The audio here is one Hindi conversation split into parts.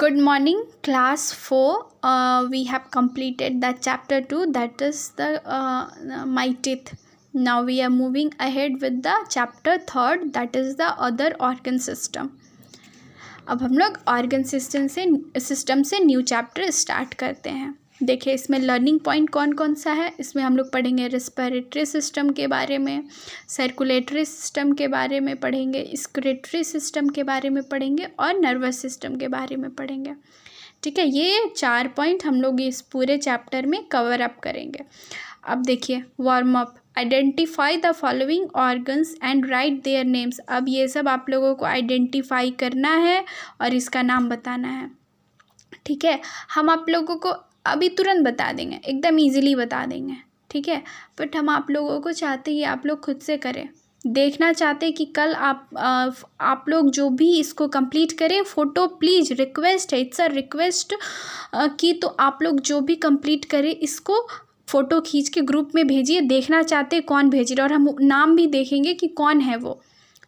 Good morning, class 4. We have completed the chapter 2, that is my teeth. Now we are moving ahead with the chapter 3, that is the other organ system. अब हम लोग ऑर्गन सिस्टम से न्यू चैप्टर स्टार्ट करते हैं. देखिए इसमें लर्निंग पॉइंट कौन कौन सा है. इसमें हम लोग पढ़ेंगे रेस्पिरेटरी सिस्टम के बारे में, सर्कुलेटरी सिस्टम के बारे में पढ़ेंगे, एक्सक्रीटरी सिस्टम के बारे में पढ़ेंगे और नर्वस सिस्टम के बारे में पढ़ेंगे. ठीक है, ये 4 पॉइंट हम लोग इस पूरे चैप्टर में कवर अप करेंगे. अब देखिए warm up. Identify the following organs and right their names. अब ये सब आप लोगों को आइडेंटिफाई करना है और इसका नाम बताना है. ठीक है, हम आप लोगों को अभी तुरंत बता देंगे, एकदम इजीली बता देंगे. ठीक है, बट हम आप लोगों को चाहते हैं आप लोग खुद से करें. देखना चाहते हैं कि कल आप लोग जो भी इसको कंप्लीट करें. फ़ोटो प्लीज़, रिक्वेस्ट है, इट्स अ रिक्वेस्ट कि तो आप लोग जो भी कंप्लीट करें इसको फ़ोटो खींच के ग्रुप में भेजिए. देखना चाहते हैं कौन भेज रहा है और हम नाम भी देखेंगे कि कौन है वो.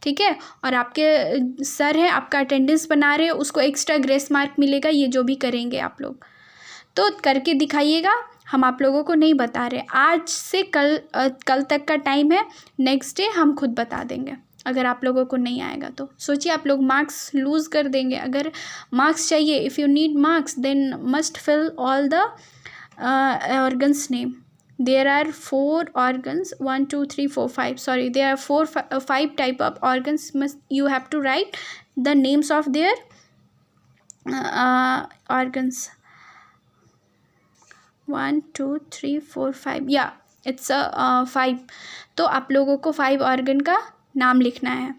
ठीक है, और आपके सर हैं, आपका अटेंडेंस बना रहे हो, उसको एक्स्ट्रा ग्रेस मार्क मिलेगा. ये जो भी करेंगे आप लोग तो करके दिखाइएगा. हम आप लोगों को नहीं बता रहे, आज से कल तक का टाइम है. नेक्स्ट डे हम खुद बता देंगे अगर आप लोगों को नहीं आएगा तो. सोचिए आप लोग मार्क्स लूज़ कर देंगे. अगर मार्क्स चाहिए, if you need marks then must fill all the organs name. There are 4 organs, 1 2 3 4 5, sorry, there are 5 type of organs. You have to write the names of their organs. 1 2 3 4 5, yeah, it's a 5. तो आप लोगों को 5 ऑर्गन का नाम लिखना है.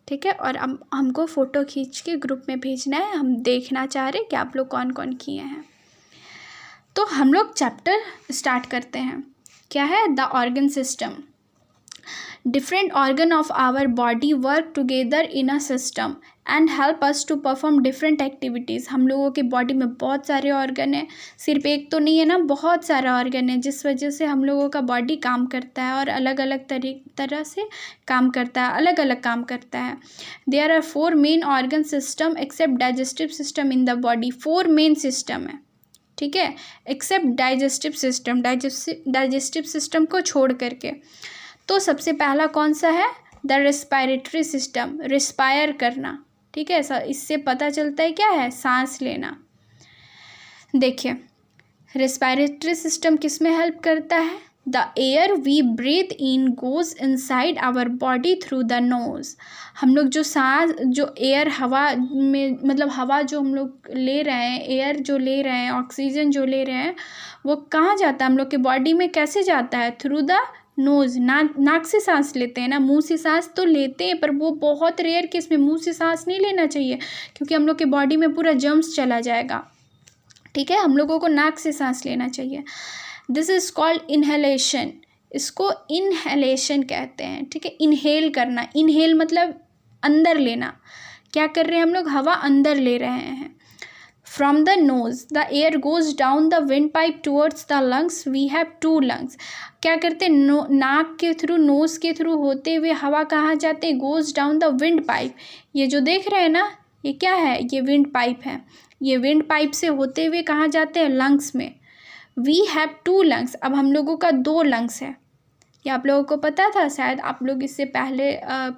ठीक है, और हमको फ़ोटो खींच के ग्रुप में भेजना है. हम देखना चाह रहे कि आप लोग कौन कौन किए हैं. तो हम लोग चैप्टर स्टार्ट करते हैं. क्या है? The organ system. Different organ of our body work together in a system and help us to perform different activities. हम लोगों के बॉडी में बहुत सारे ऑर्गन हैं, सिर्फ एक तो नहीं है ना, बहुत सारा ऑर्गन है, जिस वजह से हम लोगों का बॉडी काम करता है और अलग अलग तरह से काम करता है, अलग अलग काम करता है. There are 4 main organ system except digestive system in the body. 4 main system है. ठीक है, except digestive system, digestive system को छोड़ करके. तो सबसे पहला कौन सा है? द रेस्पिरेटरी सिस्टम, रिस्पायर करना. ठीक है, इससे पता चलता है क्या है? सांस लेना. देखिए रेस्पिरेटरी सिस्टम किस में हेल्प करता है? The air we breathe in goes inside our body through the nose. हम लोग जो एयर हवा में, मतलब हवा जो हम लोग ले रहे हैं, एयर जो ले रहे हैं, ऑक्सीजन जो ले रहे हैं, वो कहाँ जाता है हम लोग के बॉडी में? कैसे जाता है? Through the nose. नाक से सांस लेते हैं ना, मुंह से सांस तो लेते हैं पर वो बहुत रेयर केस में. मुंह से सांस नहीं लेना चाहिए क्योंकि हम लोग के बॉडी में पूरा जर्म्स चला जाएगा. ठीक है, हम लोगों को नाक से सांस लेना चाहिए. This is called inhalation. इसको इनहेलेशन कहते हैं. ठीक है, इनहेल करना. इनहेल मतलब अंदर लेना. क्या कर रहे हैं हम लोग? हवा अंदर ले रहे हैं. From the nose the air goes down the windpipe towards the lungs. We have 2 lungs. क्या करते हैं? नाक के थ्रू, नोज़ के थ्रू होते हुए हवा कहाँ जाते हैं? Goes down the wind pipe. ये जो देख रहे हैं ना, ये क्या है? ये विंड पाइप है. ये विंड पाइप से होते हुए कहाँ जाते हैं? लंग्स में. We have 2 lungs. अब हम लोगों का 2 लंग्स है. ये आप लोगों को पता था? शायद आप लोग इससे पहले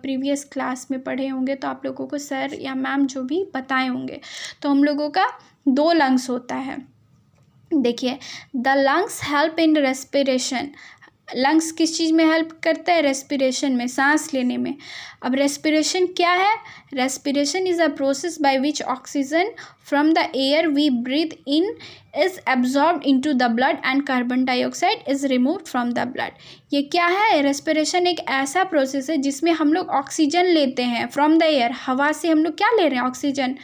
प्रीवियस क्लास में पढ़े होंगे तो आप लोगों को सर या मैम जो भी बताए होंगे. तो हम लोगों का 2 लंग्स होता है. देखिए the lungs help in respiration. Lungs किस चीज़ में हेल्प करता है? रेस्पिरेशन में, सांस लेने में. अब रेस्पिरेशन क्या है? Respiration is a process by which oxygen from the air we breathe in is absorbed into the blood and carbon dioxide is removed from the blood. ये क्या है? रेस्पिरेशन एक ऐसा प्रोसेस है जिसमें हम लोग ऑक्सीजन लेते हैं फ्रॉम द एयर. हवा से हम लोग क्या ले रहे हैं? ऑक्सीजन.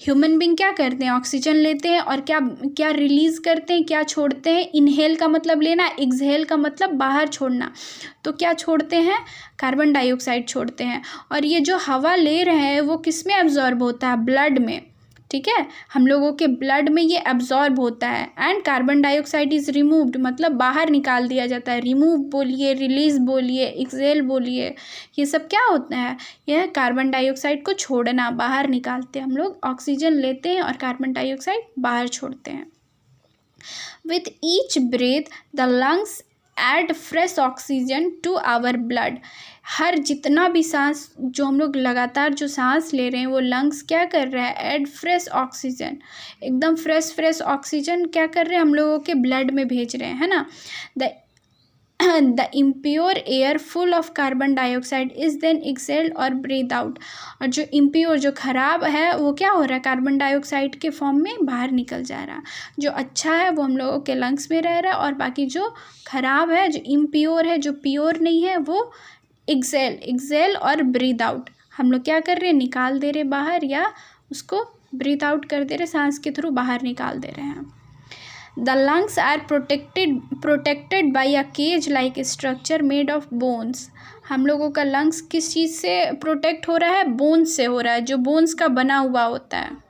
ह्यूमन बींग क्या करते हैं? ऑक्सीजन लेते हैं और क्या रिलीज़ करते हैं, क्या छोड़ते हैं? इनहेल का मतलब लेना, एक्सहेल का मतलब बाहर छोड़ना. तो क्या छोड़ते हैं? कार्बन डाइऑक्साइड छोड़ते हैं. और ये जो हवा ले रहे हैं वो किस में एब्जॉर्ब होता है? ब्लड में. ठीक है, हम लोगों के ब्लड में ये एब्जॉर्ब होता है। And carbon dioxide is removed, मतलब बाहर निकाल दिया जाता है। रिमूव बोलिए, रिलीज बोलिए, एक्सेल बोलिए, ये सब क्या होता है? यह कार्बन डाइऑक्साइड को छोड़ना, बाहर निकालते हैं हम लोग। ऑक्सीजन लेते हैं और कार्बन डाइऑक्साइड बाहर छोड़ते हैं। With each breath the lungs add fresh oxygen to our blood. हर जितना भी सांस जो हम लोग लगातार जो सांस ले रहे हैं वो लंग्स क्या कर रहा है? ऐड फ्रेश ऑक्सीजन, एकदम फ्रेश ऑक्सीजन क्या कर रहे हैं? हम लोगों के ब्लड में भेज रहे हैं, है ना। The impure air full of carbon dioxide is then exhaled और ब्रीथ आउट। और जो इम्प्योर, जो ख़राब है, वो क्या हो रहा है? कार्बन डाइऑक्साइड के फॉर्म में बाहर निकल जा रहा है। जो अच्छा है वो हम लोगों के लंग्स में रह रहा है, और बाकी जो ख़राब है, जो इम्प्योर है, जो प्योर नहीं है, वो एक्सेल और ब्रीथ आउट हम लोग क्या कर रहे हैं? निकाल दे रहे बाहर, या उसको ब्रीथ आउट कर दे रहे, सांस के थ्रू बाहर निकाल दे रहे हैं। The lungs are protected by a cage like structure made of bones. हम लोगों का लंग्स किस चीज़ से प्रोटेक्ट हो रहा है? बोन्स से हो रहा है, जो बोन्स का बना हुआ होता है।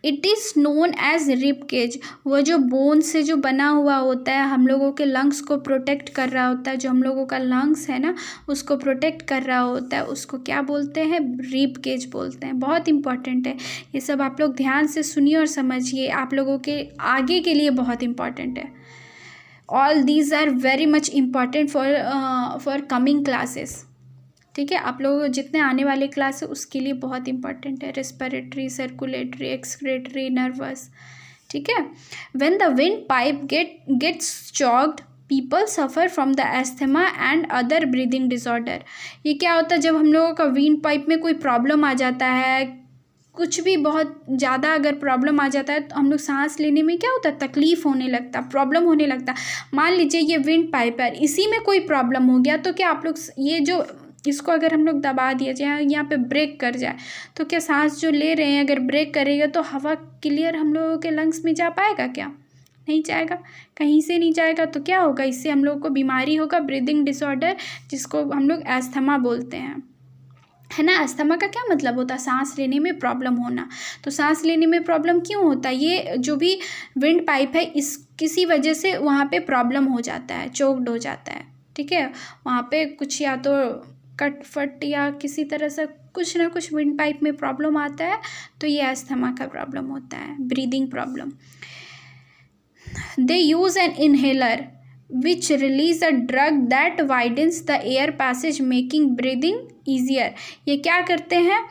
It is known as rib cage. वो जो बोन से जो बना हुआ होता है, हम लोगों के लंग्स को प्रोटेक्ट कर रहा होता है। जो हम लोगों का लंग्स है ना, उसको प्रोटेक्ट कर रहा होता है, उसको क्या बोलते हैं? रिब केज बोलते हैं। बहुत इंपॉर्टेंट है ये सब, आप लोग ध्यान से सुनिए और समझिए, आप लोगों के आगे के लिए बहुत इंपॉर्टेंट है। All these are very much important for coming classes. ठीक है, आप लोग जितने आने वाले क्लास है उसके लिए बहुत इंपॉर्टेंट है। Respiratory, circulatory, excretory, nervous. ठीक है। When the windpipe gets choked, people suffer from the asthma and other breathing disorder. ये क्या होता है? जब हम लोगों का विंड पाइप में कोई प्रॉब्लम आ जाता है, कुछ भी बहुत ज़्यादा अगर प्रॉब्लम आ जाता है, तो हम लोग सांस लेने में क्या होता है? तकलीफ़ होने लगता, प्रॉब्लम होने लगता। मान लीजिए ये विंड पाइप है, इसी में कोई प्रॉब्लम हो गया, तो क्या आप लोग ये जो इसको अगर हम लोग दबा दिया जाए, यहाँ पे ब्रेक कर जाए, तो क्या सांस जो ले रहे हैं अगर ब्रेक करेगा तो हवा क्लियर हम लोगों के लंग्स में जा पाएगा? क्या नहीं जाएगा, कहीं से नहीं जाएगा। तो क्या होगा? इससे हम लोगों को बीमारी होगा, ब्रीदिंग डिसऑर्डर, जिसको हम लोग एस्थमा बोलते हैं, है ना। अस्थमा का क्या मतलब होता है? सांस लेने में प्रॉब्लम होना। तो सांस लेने में प्रॉब्लम क्यों होता है? ये जो भी विंड पाइप है, इस किसी वजह से वहाँ पे प्रॉब्लम हो जाता है, चोक्ड हो जाता है। ठीक है, वहाँ पे कुछ या तो कट फट या किसी तरह से कुछ ना कुछ विंड पाइप में प्रॉब्लम आता है, तो ये अस्थमा का प्रॉब्लम होता है, breathing problem. They use N inhaler which release a drug that widens the air passage making breathing easier। ये क्या करते हैं?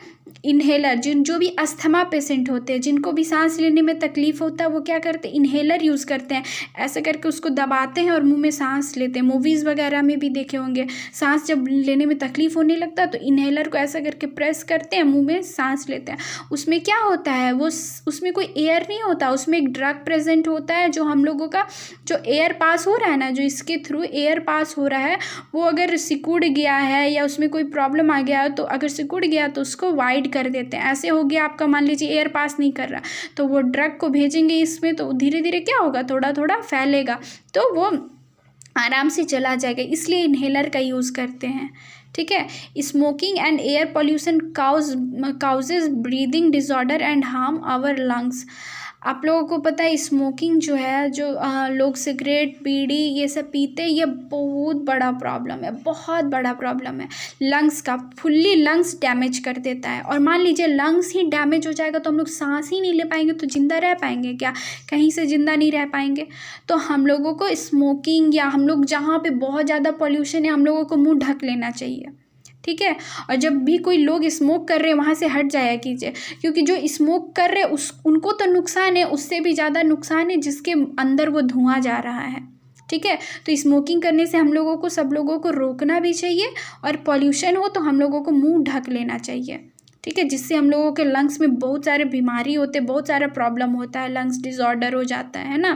इन्हेलर, जो भी अस्थमा पेशेंट होते हैं, जिनको भी सांस लेने में तकलीफ़ होता है, वो क्या करते हैं? इन्हेलर यूज़ करते हैं। ऐसे करके उसको दबाते हैं और मुंह में सांस लेते हैं। मूवीज़ वगैरह में भी देखे होंगे, सांस जब लेने में तकलीफ़ होने लगता है तो इन्हेलर को ऐसा करके प्रेस करते हैं, मुंह में सांस लेते हैं। उसमें क्या होता है? वो उसमें कोई एयर नहीं होता, उसमें एक ड्रग प्रेजेंट होता है। जो हम लोगों का जो एयर पास हो रहा है ना, जो इसके थ्रू एयर पास हो रहा है, वो अगर सिकुड़ गया है या उसमें कोई प्रॉब्लम आ गया है, तो अगर सिकुड़ गया तो उसको वाइड कर देते हैं। ऐसे हो गया आपका, मान लीजिए एयर पास नहीं कर रहा, तो वो ड्रग को भेजेंगे इसमें, तो धीरे धीरे क्या होगा? थोड़ा थोड़ा फैलेगा, तो वो आराम से चला जाएगा। इसलिए इन्हेलर का यूज़ करते हैं। ठीक है। Smoking and air pollution causes breathing disorder and harm our lungs. आप लोगों को पता है स्मोकिंग जो है, जो लोग सिगरेट, बीड़ी ये सब पीते हैं, ये बहुत बड़ा प्रॉब्लम है, बहुत बड़ा प्रॉब्लम है। लंग्स का फुल्ली लंग्स डैमेज कर देता है। और मान लीजिए लंग्स ही डैमेज हो जाएगा तो हम लोग सांस ही नहीं ले पाएंगे, तो ज़िंदा रह पाएंगे क्या? कहीं से ज़िंदा नहीं रह पाएंगे। तो हम लोगों को स्मोकिंग, या हम लोग जहाँ पे बहुत ज़्यादा पॉल्यूशन है, हम लोगों को मुँह ढक लेना चाहिए। ठीक है। और जब भी कोई लोग स्मोक कर रहे हैं, वहाँ से हट जाया कीजिए, क्योंकि जो स्मोक कर रहे हैं उनको तो नुकसान है, उससे भी ज़्यादा नुकसान है जिसके अंदर वो धुआं जा रहा है। ठीक है। तो स्मोकिंग करने से हम लोगों को, सब लोगों को रोकना भी चाहिए, और पॉल्यूशन हो तो हम लोगों को मुंह ढक लेना चाहिए। ठीक है, जिससे हम लोगों के लंग्स में बहुत सारे बीमारी होते, बहुत सारा प्रॉब्लम होता है, लंग्स डिसऑर्डर हो जाता है ना।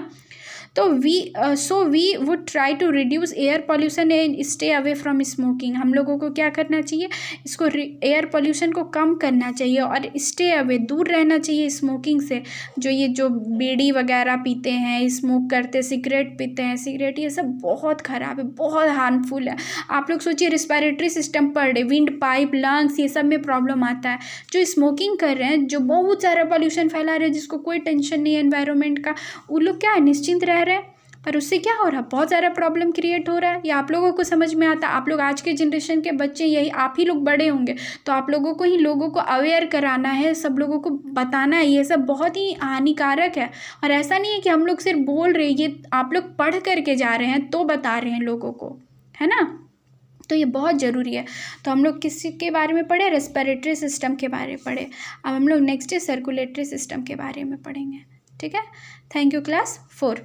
तो we would try to reduce air pollution and stay away from smoking. हम लोगों को क्या करना चाहिए, इसको एयर पॉल्यूशन को कम करना चाहिए और स्टे अवे, दूर रहना चाहिए स्मोकिंग से। जो बीड़ी वगैरह पीते हैं, स्मोक करते, सिगरेट पीते हैं, सिगरेट ये सब बहुत ख़राब है, बहुत हार्मफुल है। आप लोग सोचिए रिस्पायरेटरी सिस्टम पर विंड पाइप, लंग्स, ये सब में प्रॉब्लम आता है। जो स्मोकिंग कर रहे हैं, जो बहुत सारा पॉल्यूशन फैला रहे हैं, जिसको कोई टेंशन नहीं है एनवायरनमेंट का, वो लोग क्या है, निश्चिंत रह रहे हैं, पर उससे क्या हो रहा है, बहुत सारा प्रॉब्लम क्रिएट हो रहा है। ये आप लोगों को समझ में आता है। आप लोग आज के जनरेशन के बच्चे, यही आप ही लोग बड़े होंगे, तो आप लोगों को ही लोगों को अवेयर कराना है, सब लोगों को बताना है ये सब बहुत ही हानिकारक है। और ऐसा नहीं है कि हम लोग सिर्फ बोल रहे हैं, ये आप लोग पढ़ करके जा रहे हैं तो बता रहे हैं लोगों को, है ना। तो ये बहुत ज़रूरी है। तो हम लोग किस के बारे में पढ़े, रेस्पिरेटरी सिस्टम के बारे में पढ़े। अब हम लोग नेक्स्ट सर्कुलेटरी सिस्टम के बारे में पढ़ेंगे, ठीक है। Thank you class 4।